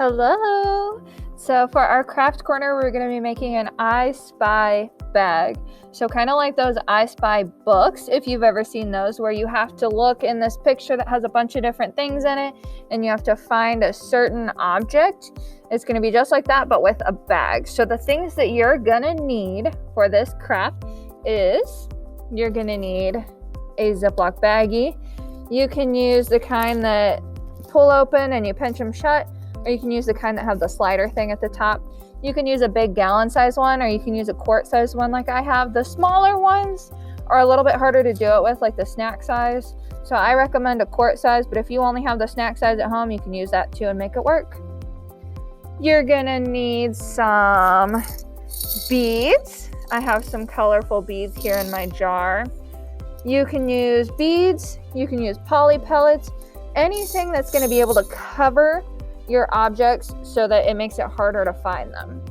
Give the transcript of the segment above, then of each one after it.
Hello! So for our craft corner, we're going to be making an I Spy bag. So kind of like those I Spy books, if you've ever seen those, where you have to look in this picture that has a bunch of different things in it, and you have to find a certain object. It's going to be just like that, but with a bag. So the things that you're going to need for this craft is you're going to need a Ziploc baggie. You can use the kind that pull open and you pinch them shut, or you can use the kind that have the slider thing at the top. You can use a big gallon size one, or you can use a quart size one like I have. The smaller ones are a little bit harder to do it with, like the snack size. So I recommend a quart size, but if you only have the snack size at home, you can use that too and make it work. You're gonna need some beads. I have some colorful beads here in my jar. You can use beads, you can use poly pellets, anything that's going to be able to cover your objects so that it makes it harder to find them.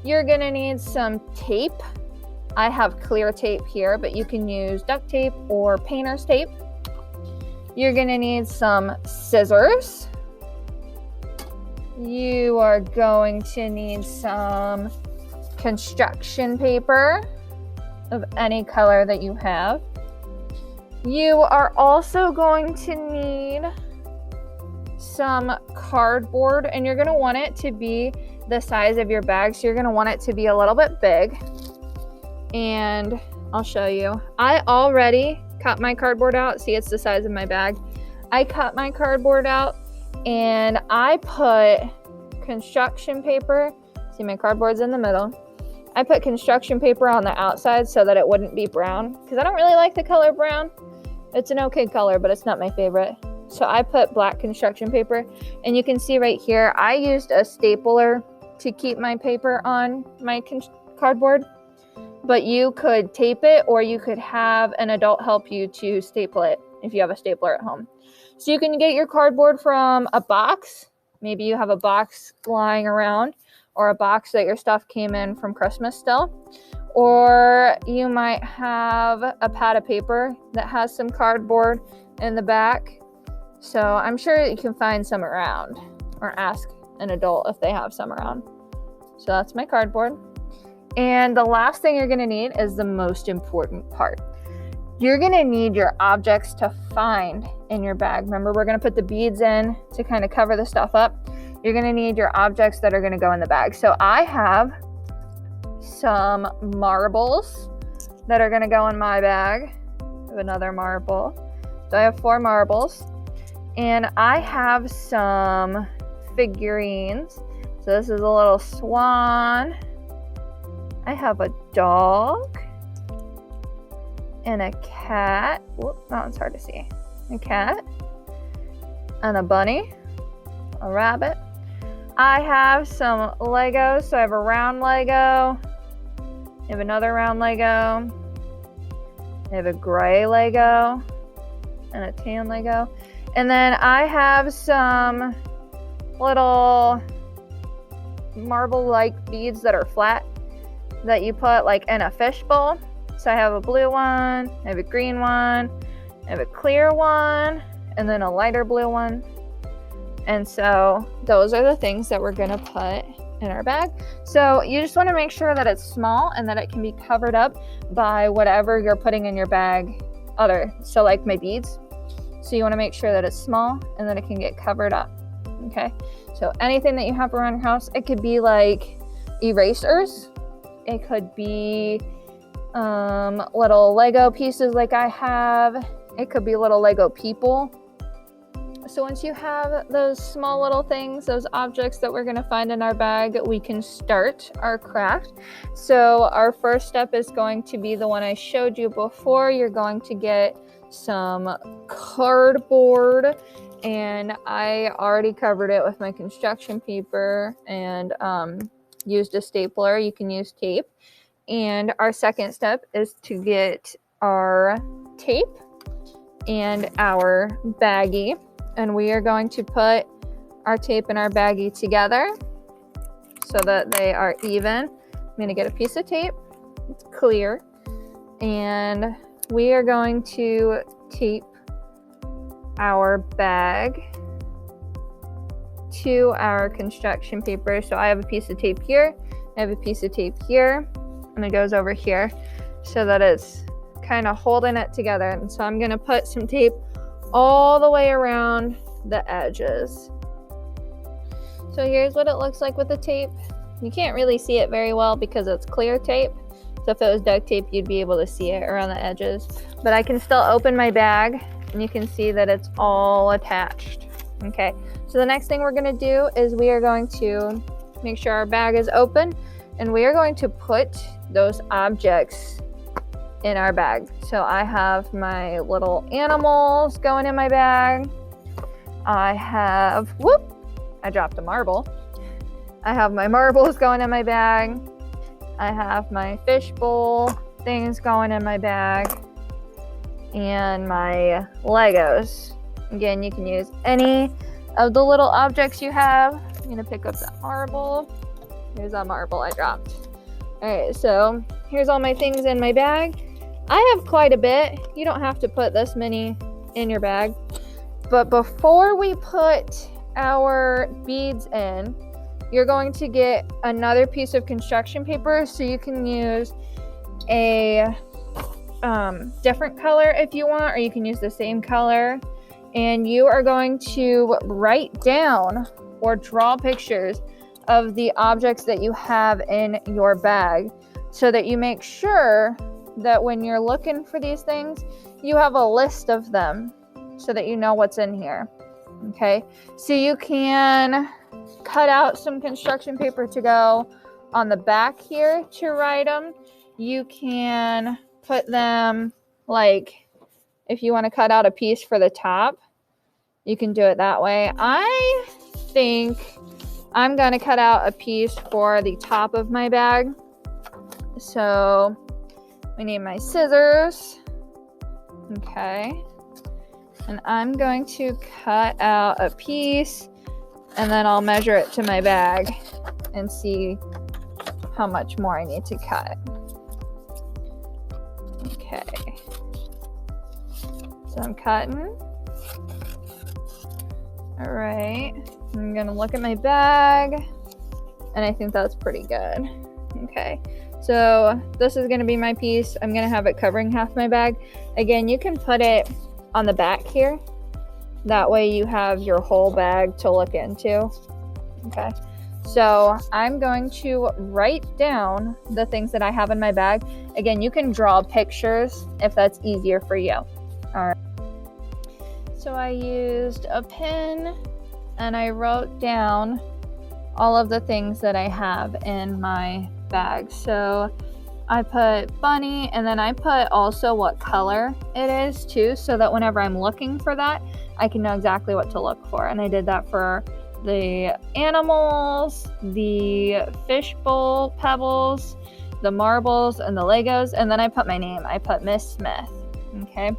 You're going to need some tape. I have clear tape here, but you can use duct tape or painter's tape. You're going to need some scissors. You are going to need some construction paper of any color that you have. You are also going to need some cardboard, and you're going to want it to be the size of your bag. So you're going to want it to be a little bit big. And I'll show you. I already cut my cardboard out. See, it's the size of my bag. I cut my cardboard out and I put construction paper. See, my cardboard's in the middle. I put construction paper on the outside so that it wouldn't be brown, because I don't really like the color brown. It's an okay color, but it's not my favorite. So I put black construction paper, and you can see right here, I used a stapler to keep my paper on my cardboard, but you could tape it, or you could have an adult help you to staple it if you have a stapler at home. So you can get your cardboard from a box. Maybe you have a box lying around, or a box that your stuff came in from Christmas still. Or you might have a pad of paper that has some cardboard in the back. So I'm sure you can find some around, or ask an adult if they have some around. So that's my cardboard. And the last thing you're gonna need is the most important part. You're gonna need your objects to find in your bag. Remember, we're gonna put the beads in to kind of cover the stuff up. You're gonna need your objects that are gonna go in the bag. So I have some marbles that are gonna go in my bag. I have another marble. So I have 4 marbles. And I have some figurines. So this is a little swan. I have a dog. And a cat. Whoop, that one's hard to see. A cat. And a bunny. A rabbit. I have some Legos. So I have a round Lego. I have another round Lego. I have a gray Lego. And a tan Lego. And then I have some little marble-like beads that are flat that you put like in a fishbowl. So I have a blue one, I have a green one, I have a clear one, and then a lighter blue one. And so those are the things that we're gonna put in our bag. So you just wanna make sure that it's small and that it can be covered up by whatever you're putting in your bag. So like my beads. So you wanna make sure that it's small and that it can get covered up, okay? So anything that you have around your house, it could be like erasers. It could be little Lego pieces like I have. It could be little Lego people. So once you have those small little things, those objects that we're going to find in our bag, we can start our craft. So our first step is going to be the one I showed you before. You're going to get some cardboard, and I already covered it with my construction paper and used a stapler. You can use tape. And our second step is to get our tape and our baggie. And we are going to put our tape and our baggie together so that they are even. I'm going to get a piece of tape. It's clear. And we are going to tape our bag to our construction paper. So I have a piece of tape here, I have a piece of tape here, and it goes over here so that it's kind of holding it together. And so I'm going to put some tape all the way around the edges. So here's what it looks like with the tape. You can't really see it very well because it's clear tape. So if it was duct tape, you'd be able to see it around the edges. But I can still open my bag and you can see that it's all attached. Okay, so the next thing we're going to do is we are going to make sure our bag is open, and we are going to put those objects in our bag. So I have my little animals going in my bag. I have, I dropped a marble. I have my marbles going in my bag. I have my fishbowl things going in my bag. And my Legos. Again, you can use any of the little objects you have. I'm going to pick up that marble. Here's that marble I dropped. Alright, so here's all my things in my bag. I have quite a bit. You don't have to put this many in your bag. But before we put our beads in, you're going to get another piece of construction paper, so you can use a different color if you want, or you can use the same color. And you are going to write down or draw pictures of the objects that you have in your bag, so that you make sure that when you're looking for these things, you have a list of them so that you know what's in here. Okay, so you can cut out some construction paper to go on the back here to write them. You can put them, like, if you want to cut out a piece for the top, you can do it that way. I think I'm going to cut out a piece for the top of my bag. So we need my scissors. Okay. And I'm going to cut out a piece, and then I'll measure it to my bag and see how much more I need to cut. Okay. So I'm cutting. All right. I'm going to look at my bag, and I think that's pretty good. Okay. So this is going to be my piece. I'm going to have it covering half my bag. Again, you can put it on the back here. That way you have your whole bag to look into. Okay. So I'm going to write down the things that I have in my bag. Again, you can draw pictures if that's easier for you. All right. So I used a pen and I wrote down all of the things that I have in my bag. So I put bunny, and then I put also what color it is too, so that whenever I'm looking for that, I can know exactly what to look for. And I did that for the animals, the fishbowl pebbles, the marbles, and the Legos. And then I put my name. I put Miss Smith. Okay.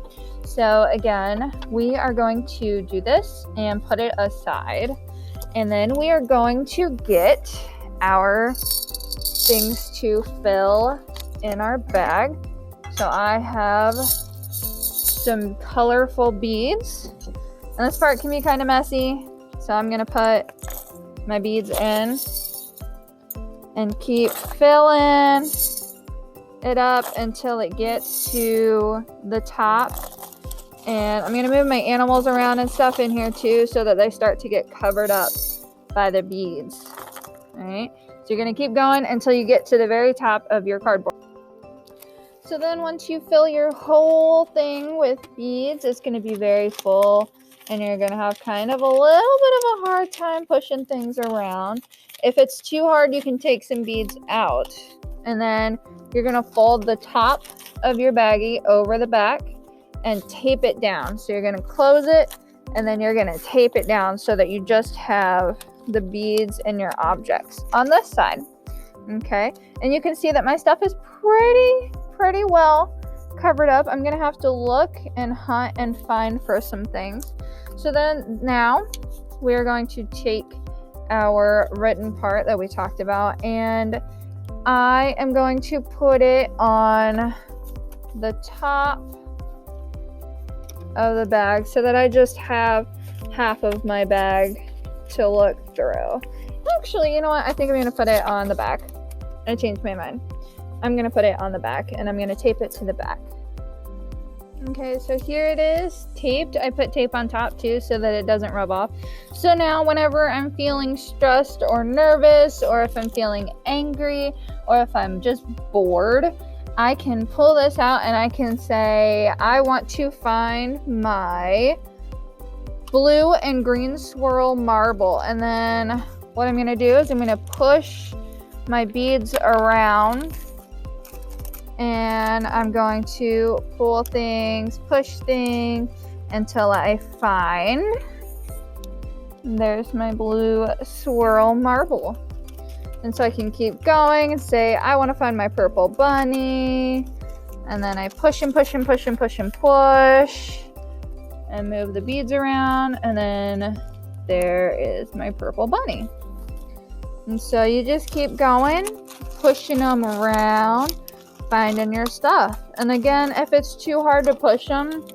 So again, we are going to do this and put it aside. And then we are going to get our things to fill in our bag. So I have some colorful beads. And this part can be kind of messy. So I'm going to put my beads in and keep filling it up until it gets to the top. And I'm going to move my animals around and stuff in here too, so that they start to get covered up by the beads. All right. So you're going to keep going until you get to the very top of your cardboard. So then once you fill your whole thing with beads, it's going to be very full, and you're going to have kind of a little bit of a hard time pushing things around. If it's too hard, you can take some beads out, and then you're going to fold the top of your baggie over the back and tape it down. So you're going to close it, and then you're going to tape it down so that you just have the beads and your objects on this side. Okay, and you can see that my stuff is pretty well covered up. I'm gonna have to look and hunt and find for some things. So then now we're going to take our written part that we talked about, and I am going to put it on the top of the bag so that I just have half of my bag to look through. Actually, you know what? I think I'm going to put it on the back. I changed my mind. I'm going to put it on the back, and I'm going to tape it to the back. Okay, so here it is, taped. I put tape on top too so that it doesn't rub off. So now whenever I'm feeling stressed or nervous, or if I'm feeling angry, or if I'm just bored, I can pull this out and I can say, I want to find my blue and green swirl marble. And then what I'm going to do is I'm going to push my beads around, and I'm going to pull things, push things until I find, there's my blue swirl marble. And so I can keep going and say, I want to find my purple bunny. And then I push and push and push and push and push and move the beads around. And then there is my purple bunny. And so you just keep going, pushing them around, finding your stuff. And again, if it's too hard to push them,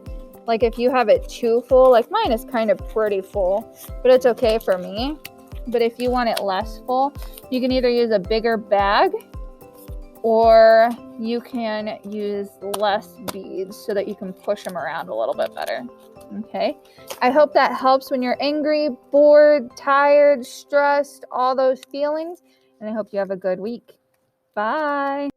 like if you have it too full, like mine is kind of pretty full, but it's okay for me. But if you want it less full, you can either use a bigger bag or you can use less beads so that you can push them around a little bit better. Okay, I hope that helps when you're angry, bored, tired, stressed, all those feelings. And I hope you have a good week. Bye.